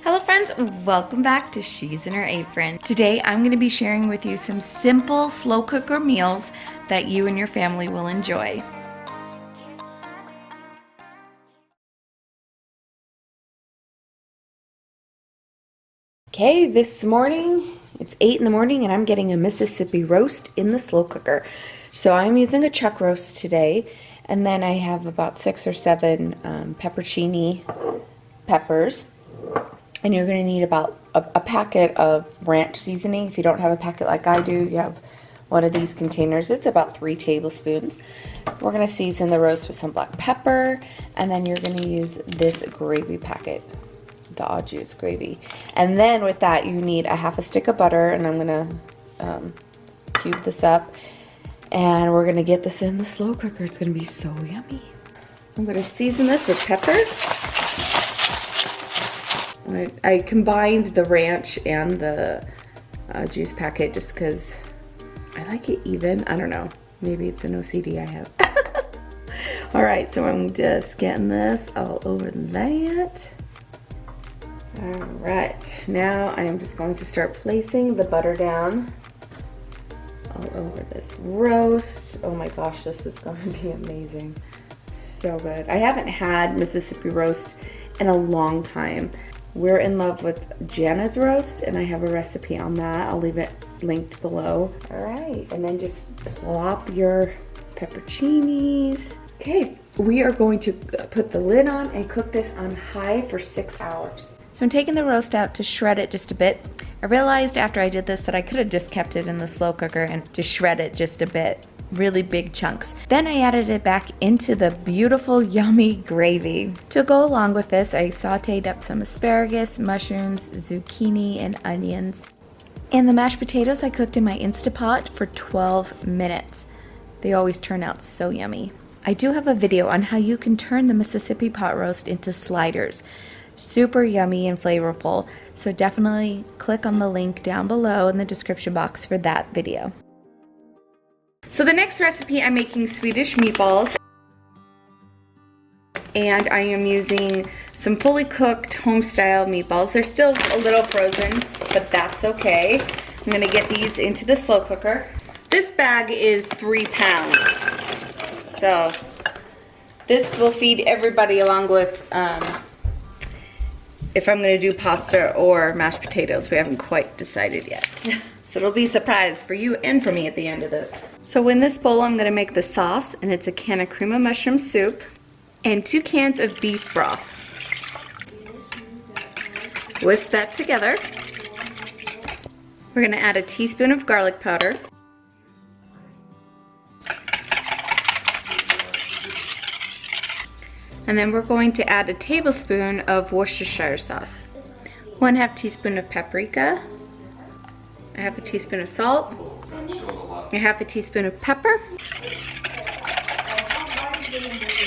Hello friends, welcome back to She's in Her Apron. Today I'm going to be sharing with you some simple slow cooker meals that you and your family will enjoy. Okay, this morning it's 8 in the morning and I'm getting a Mississippi roast in the slow cooker. So I'm using a chuck roast today, and then I have about 6 or 7 pepperoncini peppers. And you're going to need about a packet of ranch seasoning. If you don't have a packet like I do, you have one of these containers. It's about 3 tablespoons. We're going to season the roast with some black pepper, and then you're going to use this gravy packet, the au jus gravy. And then with that, you need a half a stick of butter, and I'm going to cube this up. And we're going to get this in the slow cooker. It's going to be so yummy. I'm going to season this with pepper. I combined the ranch and the juice packet just because I like it even. I don't know. Maybe it's an OCD I have. Alright, so I'm just getting this all over that. Alright, now I am just going to start placing the butter down all over this roast. Oh my gosh, this is going to be amazing. So good. I haven't had Mississippi roast in a long time. We're in love with Jana's roast, and I have a recipe on that. I'll leave it linked below. All right, and then just plop your pepperoncinis. Okay, we are going to put the lid on and cook this on high for 6 hours. So I'm taking the roast out to shred it just a bit. I realized after I did this that I could have just kept it in the slow cooker and just shred it just a bit. Really big chunks. Then I added it back into the beautiful, yummy gravy. To go along with this, I sauteed up some asparagus, mushrooms, zucchini, and onions. And the mashed potatoes I cooked in my Instapot for 12 minutes. They always turn out so yummy. I do have a video on how you can turn the Mississippi pot roast into sliders. Super yummy and flavorful, so definitely click on the link down below in the description box for that video. So the next recipe, I'm making Swedish meatballs, and I am using some fully cooked home-style meatballs. They're still a little frozen, but that's okay. I'm gonna get these into the slow cooker. This bag is 3 pounds, so this will feed everybody, along with if I'm gonna do pasta or mashed potatoes. We haven't quite decided yet. So it'll be a surprise for you and for me at the end of this. So in this bowl, I'm gonna make the sauce, and it's a can of cream of mushroom soup and 2 cans of beef broth. Whisk that together. We're gonna add a teaspoon of garlic powder. And then we're going to add a tablespoon of Worcestershire sauce, 1/2 teaspoon of paprika, 1/2 teaspoon of salt, 1/2 teaspoon of pepper.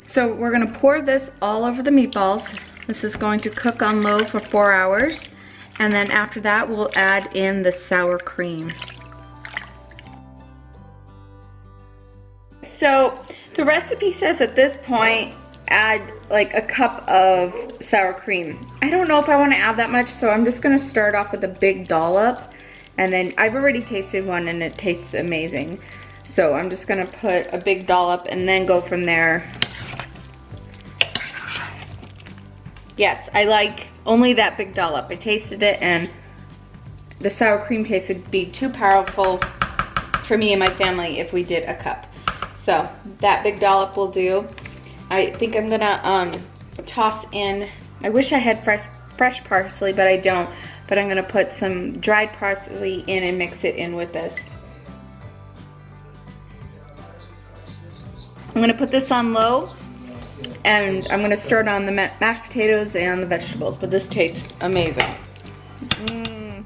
So we're gonna pour this all over the meatballs. This is going to cook on low for 4 hours. And then after that, we'll add in the sour cream. So the recipe says at this point, add like a cup of sour cream. I don't know if I wanna add that much, so I'm just gonna start off with a big dollop. And then I've already tasted one and it tastes amazing. So I'm just gonna put a big dollop and then go from there. Yes, I like only that big dollop. I tasted it and the sour cream taste would be too powerful for me and my family if we did a cup. So that big dollop will do. I think I'm gonna toss in, I wish I had fresh parsley, but I don't. But I'm gonna put some dried parsley in and mix it in with this. I'm gonna put this on low, and I'm gonna start on the mashed potatoes and the vegetables, but this tastes amazing.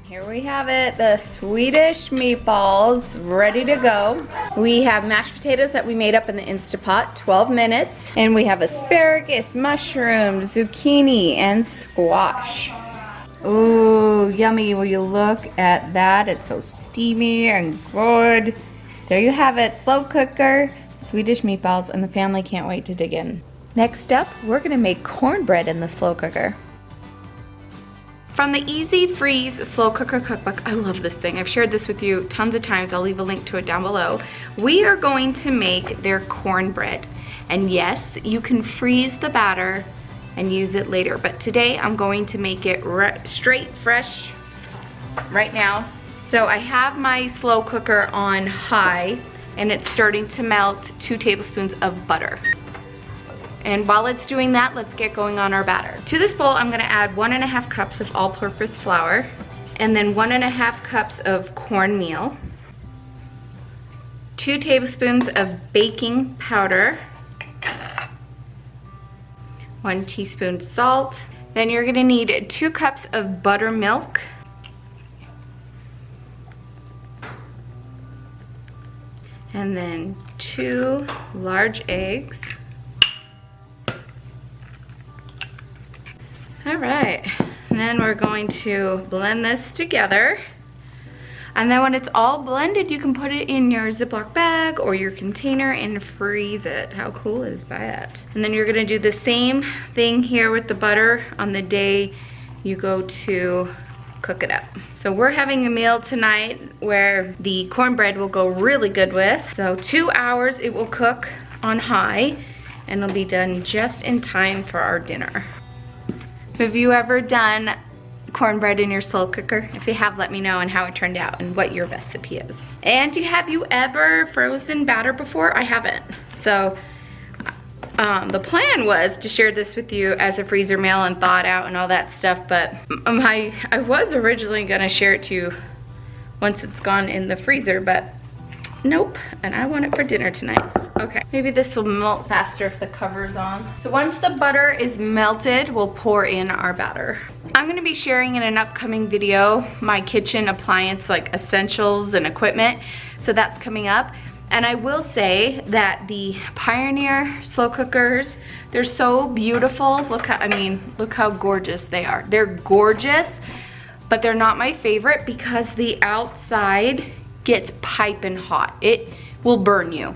Here we have it, the Swedish meatballs ready to go. We have mashed potatoes that we made up in the Instapot, 12 minutes. And we have asparagus, mushrooms, zucchini, and squash. Ooh, yummy. Will you look at that? It's so steamy and good. There you have it, slow cooker, Swedish meatballs, and the family can't wait to dig in. Next up, we're gonna make cornbread in the slow cooker. From the Easy Freeze Slow Cooker Cookbook, I love this thing. I've shared this with you tons of times. I'll leave a link to it down below. We are going to make their cornbread. And yes, you can freeze the batter and use it later, but today I'm going to make it straight, fresh, right now. So I have my slow cooker on high and it's starting to melt 2 tablespoons of butter. And while it's doing that, let's get going on our batter. To this bowl, I'm gonna add 1.5 cups of all-purpose flour, and then 1.5 cups of cornmeal, 2 tablespoons of baking powder, 1 teaspoon salt. Then you're gonna need 2 cups of buttermilk, and then 2 large eggs. All right, and then we're going to blend this together. And then when it's all blended, you can put it in your Ziploc bag or your container and freeze it. How cool is that? And then you're gonna do the same thing here with the butter on the day you go to cook it up. So we're having a meal tonight where the cornbread will go really good with. So 2 hours it will cook on high and it'll be done just in time for our dinner. Have you ever done cornbread in your slow cooker? If you have, let me know and how it turned out and what your recipe is. And have you ever frozen batter before? I haven't. So the plan was to share this with you as a freezer meal and thaw it out and all that stuff, but I was originally gonna share it to you once it's gone in the freezer, but nope, and I want it for dinner tonight. Okay, maybe this will melt faster if the cover's on. So once the butter is melted, we'll pour in our batter. I'm gonna be sharing in an upcoming video my kitchen appliance, like essentials and equipment, so that's coming up. And I will say that the Pioneer slow cookers, they're so beautiful. Look how gorgeous they are. They're gorgeous, but they're not my favorite because the outside gets piping hot. It will burn you.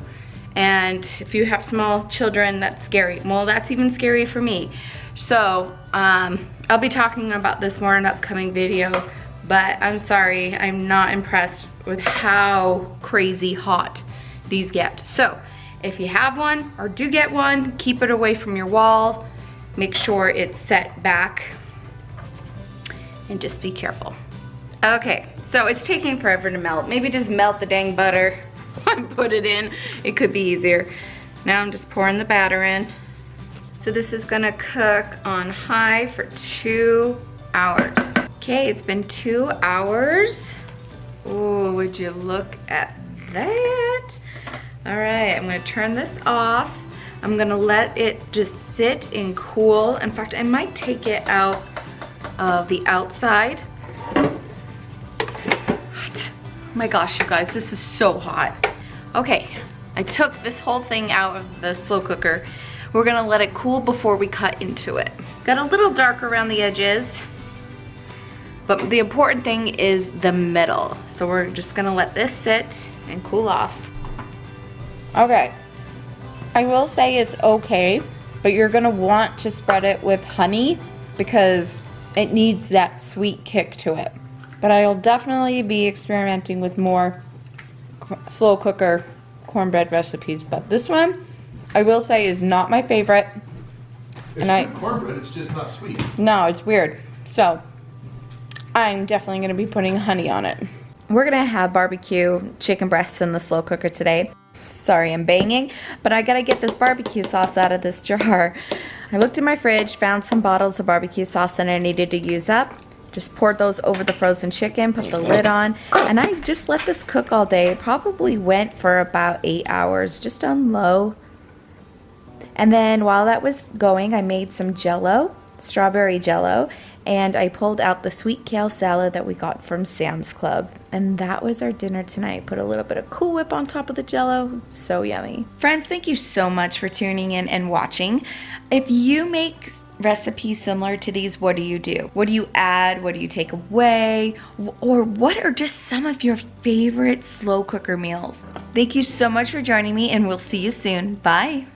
And if you have small children, that's scary. Well, that's even scary for me. So I'll be talking about this more in an upcoming video, but I'm sorry, I'm not impressed with how crazy hot these get. So if you have one or do get one, keep it away from your wall. Make sure it's set back and just be careful. Okay, so it's taking forever to melt. Maybe just melt the dang butter and put it in. It could be easier. Now I'm just pouring the batter in. So this is gonna cook on high for 2 hours. Okay, it's been 2 hours. Oh, would you look at that? All right, I'm gonna turn this off. I'm gonna let it just sit and cool. In fact, I might take it out of the outside. Oh my gosh, you guys, this is so hot. Okay, I took this whole thing out of the slow cooker. We're gonna let it cool before we cut into it. Got a little dark around the edges, but the important thing is the middle. So we're just gonna let this sit and cool off. Okay, I will say it's okay, but you're gonna want to spread it with honey because it needs that sweet kick to it. But I'll definitely be experimenting with more slow cooker cornbread recipes. But this one, I will say, is not my favorite. It's cornbread, it's just not sweet. No, it's weird. So I'm definitely gonna be putting honey on it. We're gonna have barbecue chicken breasts in the slow cooker today. Sorry, I'm banging, but I gotta get this barbecue sauce out of this jar. I looked in my fridge, found some bottles of barbecue sauce that I needed to use up. Just poured those over the frozen chicken, put the lid on, and I just let this cook all day. It probably went for about 8 hours, just on low. And then while that was going, I made some Jell-O, strawberry Jell-O, and I pulled out the sweet kale salad that we got from Sam's Club. And that was our dinner tonight. Put a little bit of Cool Whip on top of the Jell-O. So yummy. Friends, thank you so much for tuning in and watching. If you make recipes similar to these, what do you do? What do you add? What do you take away? Or what are just some of your favorite slow cooker meals? Thank you so much for joining me, and we'll see you soon. Bye.